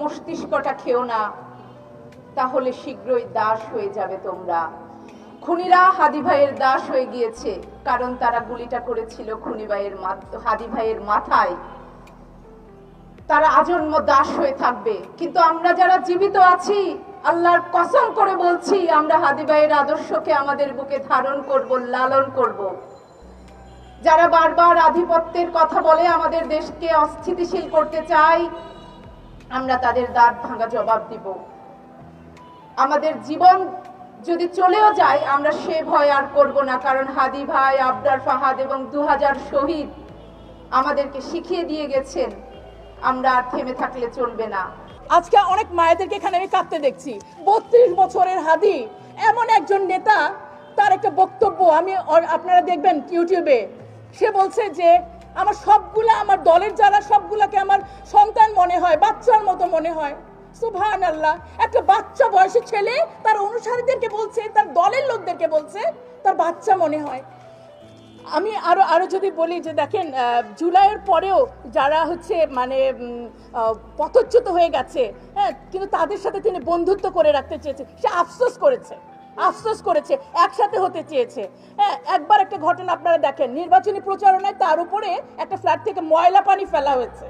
মস্তিষ্কটা খেও না, তাহলে শীঘ্রই দাস হয়ে যাবে তোমরা। খুনিরা হাদি ভাইয়ের দাস হয়ে গিয়েছে, কারণ তারা গুলিটা করেছিল হাদি ভাইয়ের মাথায়। তারা আজন্ম দাস হয়ে থাকবে। কিন্তু আমরা যারা জীবিত আছি, আল্লাহর কসম করে বলছি, আমরা হাদি ভাইয়ের আদর্শকে আমাদের বুকে ধারণ করব, লালন করব। যারা বারবার আধিপত্যের কথা বলে আমাদের দেশকে অস্থিতিশীল করতে চায়, আমরা তাদের দাঁত ভাঙা জবাব দিব। আমাদের জীবন যদি চলেও যায়, আমরা সে ভয় আর করব না, কারণ হাদি ভাই, আবরার ফাহাদ এবং 2000 শহীদ আমাদেরকে শিখিয়ে দিয়ে গেছেন আমরা আর থেমে থাকলে চলবে না। আজকে অনেক মায়েদেরকে এখানে আমি কাঁদতে দেখছি। 32 বছরের হাদি এমন একজন নেতা, তার একটা বক্তব্য আপনারা দেখবেন ইউটিউবে। সে বলছে যে আমার দলের যারা সবগুলাকে আমার সন্তান মনে হয়, বাচ্চার মতো মনে হয়। সুবহানাল্লাহ, একটা বাচ্চা বয়সী ছেলে তার অনুসারীদেরকে বলছে, তার দলের লোকদেরকে বলছে তার বাচ্চা মনে হয়। আমি আরো যদি বলি যে দেখেন, জুলাইয়ের পরেও যারা পথচ্যুত হয়ে গেছে, হ্যাঁ, কিন্তু তাদের সাথে তিনি বন্ধুত্ব করে রাখতে চেয়েছে। সে আফসোস করেছে, একসাথে হতে চেয়েছে। হ্যাঁ, একবার একটা ঘটনা আপনারা দেখেন, নির্বাচনী প্রচারণায় তার উপরে একটা ফ্ল্যাট থেকে ময়লা পানি ফেলা হয়েছে।